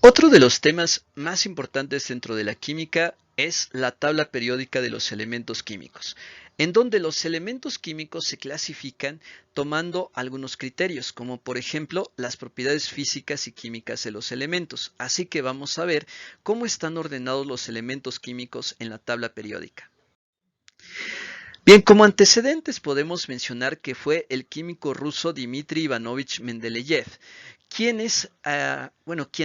Otro de los temas más importantes dentro de la química es la tabla periódica de los elementos químicos, en donde los elementos químicos se clasifican tomando algunos criterios, como por ejemplo las propiedades físicas y químicas de los elementos. Así que vamos a ver cómo están ordenados los elementos químicos en la tabla periódica. Bien, como antecedentes podemos mencionar que fue el químico ruso Dmitri Ivanovich Mendeleev, quien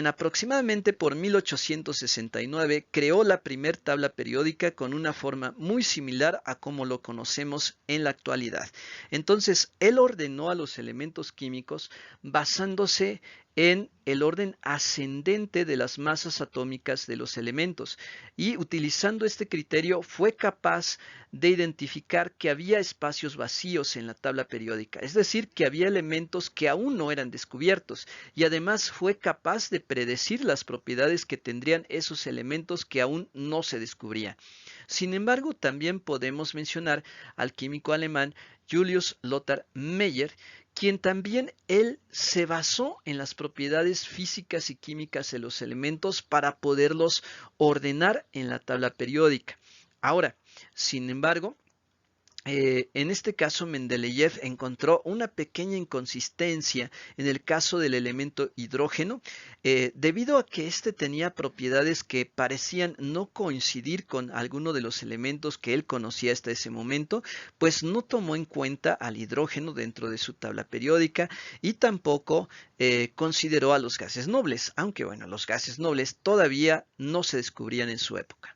aproximadamente por 1869 creó la primer tabla periódica con una forma muy similar a como lo conocemos en la actualidad. Entonces, él ordenó a los elementos químicos basándose en el orden ascendente de las masas atómicas de los elementos y utilizando este criterio fue capaz de identificar que había espacios vacíos en la tabla periódica, es decir, que había elementos que aún no eran descubiertos y además fue capaz de predecir las propiedades que tendrían esos elementos que aún no se descubrían. Sin embargo, también podemos mencionar al químico alemán Julius Lothar Meyer, quien también él se basó en las propiedades físicas y químicas de los elementos para poderlos ordenar en la tabla periódica. Ahora, sin embargo, en este caso, Mendeleev encontró una pequeña inconsistencia en el caso del elemento hidrógeno, debido a que éste tenía propiedades que parecían no coincidir con alguno de los elementos que él conocía hasta ese momento, pues no tomó en cuenta al hidrógeno dentro de su tabla periódica y tampoco consideró a los gases nobles, aunque bueno, los gases nobles todavía no se descubrían en su época.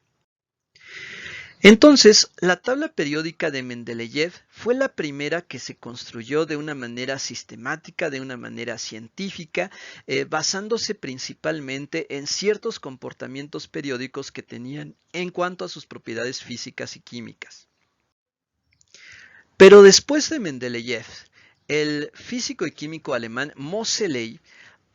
Entonces, la tabla periódica de Mendeleev fue la primera que se construyó de una manera sistemática, de una manera científica, basándose principalmente en ciertos comportamientos periódicos que tenían en cuanto a sus propiedades físicas y químicas. Pero después de Mendeleev, el físico y químico alemán Moseley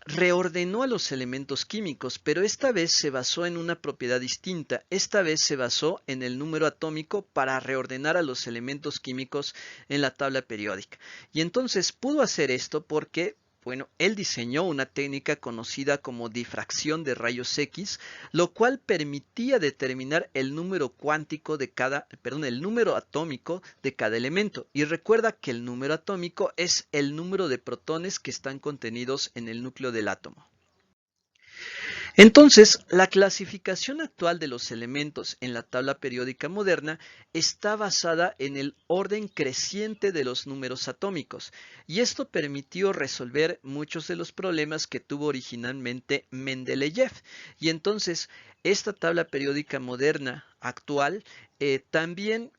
reordenó a los elementos químicos, pero esta vez se basó en una propiedad distinta. Esta vez se basó en el número atómico para reordenar a los elementos químicos en la tabla periódica. Y entonces pudo hacer esto porque, bueno, él diseñó una técnica conocida como difracción de rayos X, lo cual permitía determinar el número cuántico de el número atómico de cada elemento. Y recuerda que el número atómico es el número de protones que están contenidos en el núcleo del átomo. Entonces, la clasificación actual de los elementos en la tabla periódica moderna está basada en el orden creciente de los números atómicos, y esto permitió resolver muchos de los problemas que tuvo originalmente Mendeleev. Y entonces, esta tabla periódica moderna actual también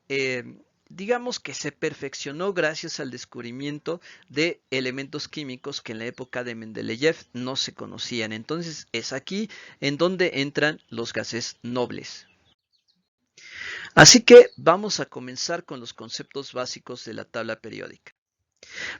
digamos que se perfeccionó gracias al descubrimiento de elementos químicos que en la época de Mendeleev no se conocían. Entonces es aquí en donde entran los gases nobles. Así que vamos a comenzar con los conceptos básicos de la tabla periódica.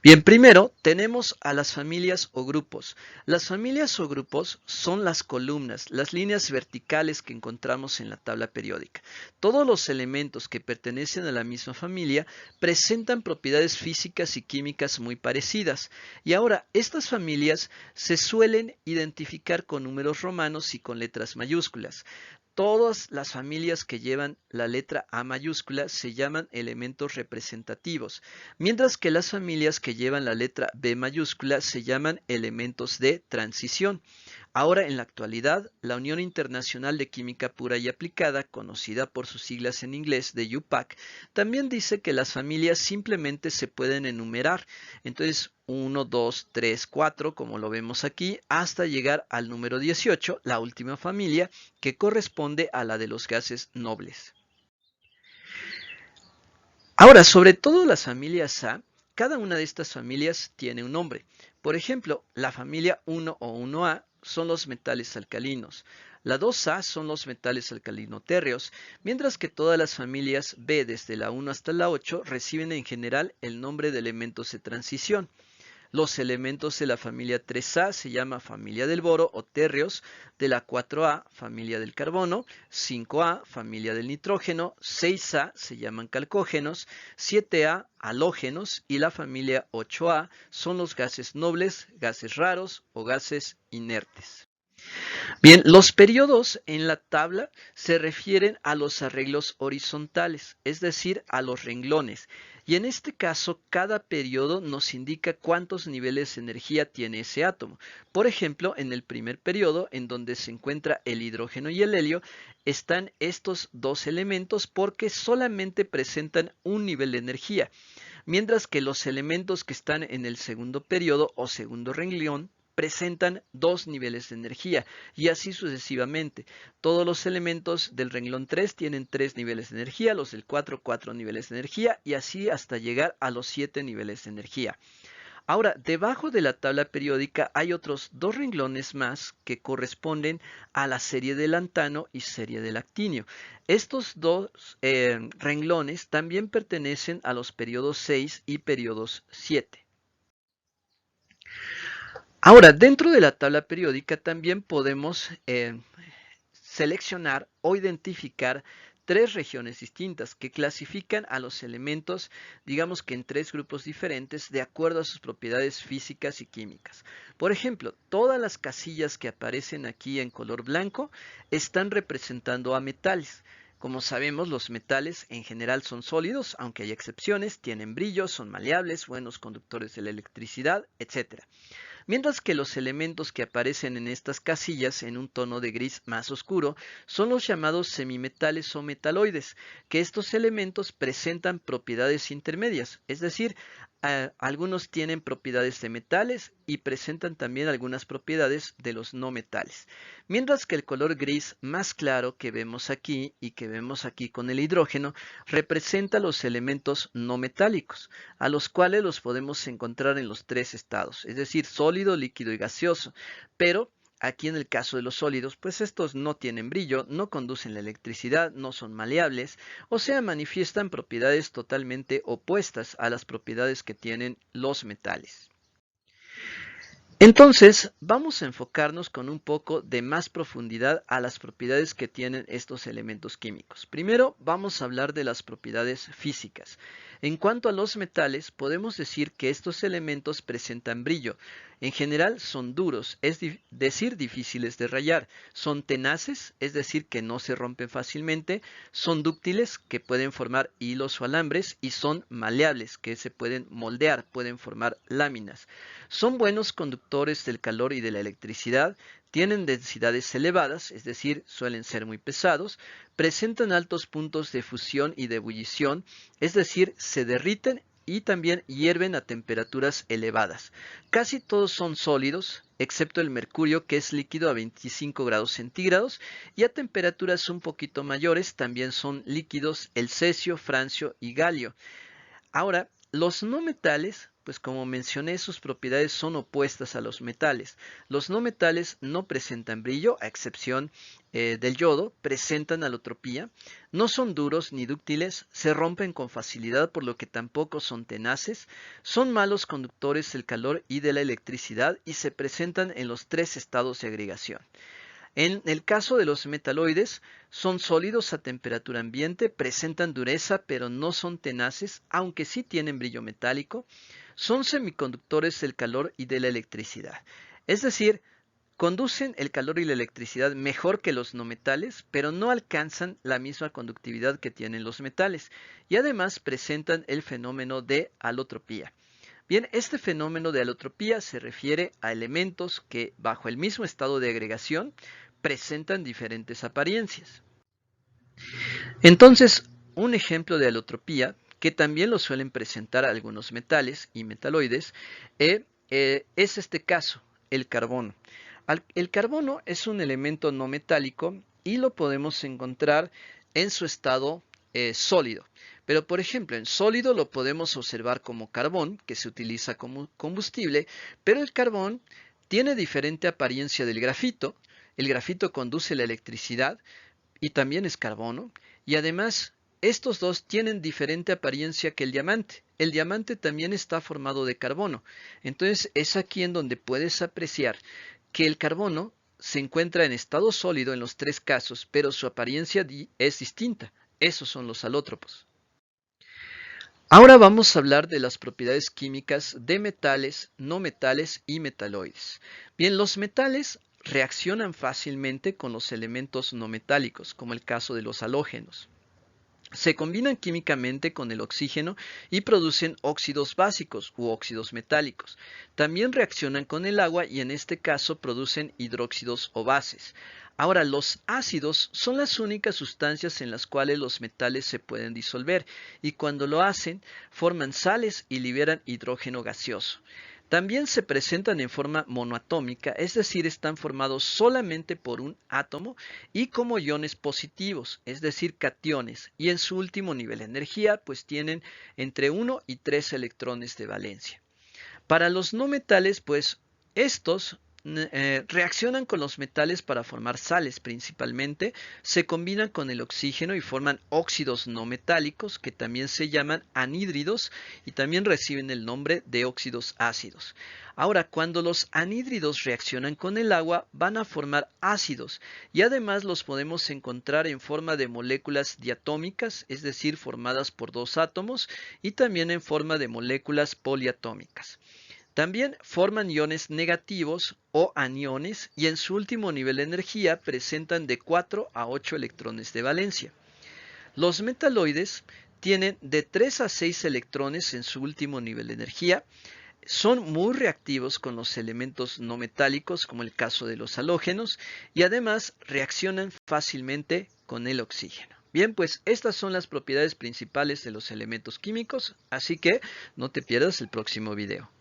Bien, primero tenemos a las familias o grupos. Las familias o grupos son las columnas, las líneas verticales que encontramos en la tabla periódica. Todos los elementos que pertenecen a la misma familia presentan propiedades físicas y químicas muy parecidas. Y ahora, estas familias se suelen identificar con números romanos y con letras mayúsculas. Todas las familias que llevan la letra A mayúscula se llaman elementos representativos, mientras que las familias que llevan la letra B mayúscula se llaman elementos de transición. Ahora, en la actualidad, la Unión Internacional de Química Pura y Aplicada, conocida por sus siglas en inglés de UPAC, también dice que las familias simplemente se pueden enumerar. Entonces, 1, 2, 3, 4, como lo vemos aquí, hasta llegar al número 18, la última familia, que corresponde a la de los gases nobles. Ahora, sobre todo las familias A, cada una de estas familias tiene un nombre. Por ejemplo, la familia 1 o 1A son los metales alcalinos. La 2A son los metales alcalino-térreos, mientras que todas las familias B desde la 1 hasta la 8 reciben en general el nombre de elementos de transición. Los elementos de la familia 3A se llama familia del boro o térreos, de la 4A familia del carbono, 5A familia del nitrógeno, 6A se llaman calcógenos, 7A halógenos y la familia 8A son los gases nobles, gases raros o gases inertes. Bien, los periodos en la tabla se refieren a los arreglos horizontales, es decir, a los renglones. Y en este caso, cada periodo nos indica cuántos niveles de energía tiene ese átomo. Por ejemplo, en el primer periodo, en donde se encuentra el hidrógeno y el helio, están estos dos elementos porque solamente presentan un nivel de energía, mientras que los elementos que están en el segundo periodo o segundo renglón presentan dos niveles de energía y así sucesivamente. Todos los elementos del renglón 3 tienen 3 niveles de energía, los del 4, 4 niveles de energía y así hasta llegar a los 7 niveles de energía. Ahora, debajo de la tabla periódica hay otros dos renglones más que corresponden a la serie de lantano y serie de actinio. Estos dos renglones también pertenecen a los periodos 6 y periodos 7. Ahora, dentro de la tabla periódica también podemos seleccionar o identificar tres regiones distintas que clasifican a los elementos, digamos que en tres grupos diferentes de acuerdo a sus propiedades físicas y químicas. Por ejemplo, todas las casillas que aparecen aquí en color blanco están representando a metales. Como sabemos, los metales en general son sólidos, aunque hay excepciones, tienen brillo, son maleables, buenos conductores de la electricidad, etc. Mientras que los elementos que aparecen en estas casillas en un tono de gris más oscuro son los llamados semimetales o metaloides, que estos elementos presentan propiedades intermedias, es decir, algunos tienen propiedades de metales y presentan también algunas propiedades de los no metales. Mientras que el color gris más claro que vemos aquí y que vemos aquí con el hidrógeno representa los elementos no metálicos, a los cuales los podemos encontrar en los tres estados, es decir, sólido, líquido y gaseoso. Pero aquí en el caso de los sólidos, pues estos no tienen brillo, no conducen la electricidad, no son maleables, o sea, manifiestan propiedades totalmente opuestas a las propiedades que tienen los metales. Entonces, vamos a enfocarnos con un poco de más profundidad a las propiedades que tienen estos elementos químicos. Primero, vamos a hablar de las propiedades físicas. En cuanto a los metales, podemos decir que estos elementos presentan brillo. En general, son duros, es decir, difíciles de rayar. Son tenaces, es decir, que no se rompen fácilmente. Son dúctiles, que pueden formar hilos o alambres. Y son maleables, que se pueden moldear, pueden formar láminas. Son buenos conductores del calor y de la electricidad, tienen densidades elevadas, es decir, suelen ser muy pesados, presentan altos puntos de fusión y de ebullición, es decir, se derriten y también hierven a temperaturas elevadas. Casi todos son sólidos, excepto el mercurio, que es líquido a 25 grados centígrados, y a temperaturas un poquito mayores también son líquidos el cesio, francio y galio. Ahora, los no metales, pues como mencioné, sus propiedades son opuestas a los metales. Los no metales no presentan brillo, a excepción del yodo, presentan alotropía, no son duros ni dúctiles, se rompen con facilidad por lo que tampoco son tenaces, son malos conductores del calor y de la electricidad y se presentan en los tres estados de agregación. En el caso de los metaloides, son sólidos a temperatura ambiente, presentan dureza pero no son tenaces, aunque sí tienen brillo metálico, son semiconductores del calor y de la electricidad. Es decir, conducen el calor y la electricidad mejor que los no metales, pero no alcanzan la misma conductividad que tienen los metales, y además presentan el fenómeno de alotropía. Bien, este fenómeno de alotropía se refiere a elementos que, bajo el mismo estado de agregación, presentan diferentes apariencias. Entonces, un ejemplo de alotropía, que también lo suelen presentar algunos metales y metaloides, es este caso, el carbono. El carbono es un elemento no metálico y lo podemos encontrar en su estado sólido. Pero, por ejemplo, en sólido lo podemos observar como carbón, que se utiliza como combustible, pero el carbón tiene diferente apariencia del grafito. El grafito conduce la electricidad y también es carbono. Y además, estos dos tienen diferente apariencia que el diamante. El diamante también está formado de carbono. Entonces, es aquí en donde puedes apreciar que el carbono se encuentra en estado sólido en los tres casos, pero su apariencia es distinta. Esos son los alótropos. Ahora vamos a hablar de las propiedades químicas de metales, no metales y metaloides. Bien, los metales reaccionan fácilmente con los elementos no metálicos, como el caso de los halógenos. Se combinan químicamente con el oxígeno y producen óxidos básicos u óxidos metálicos. También reaccionan con el agua y en este caso producen hidróxidos o bases. Ahora, los ácidos son las únicas sustancias en las cuales los metales se pueden disolver y cuando lo hacen forman sales y liberan hidrógeno gaseoso. También se presentan en forma monoatómica, es decir, están formados solamente por un átomo y como iones positivos, es decir, cationes, y en su último nivel de energía, pues tienen entre 1 y 3 electrones de valencia. Para los no metales, pues estos reaccionan con los metales para formar sales principalmente, se combinan con el oxígeno y forman óxidos no metálicos que también se llaman anhídridos y también reciben el nombre de óxidos ácidos. Ahora, cuando los anhídridos reaccionan con el agua, van a formar ácidos y además los podemos encontrar en forma de moléculas diatómicas, es decir, formadas por dos átomos, y también en forma de moléculas poliatómicas. También forman iones negativos o aniones y en su último nivel de energía presentan de 4 a 8 electrones de valencia. Los metaloides tienen de 3 a 6 electrones en su último nivel de energía, son muy reactivos con los elementos no metálicos como el caso de los halógenos y además reaccionan fácilmente con el oxígeno. Bien, pues estas son las propiedades principales de los elementos químicos, así que no te pierdas el próximo video.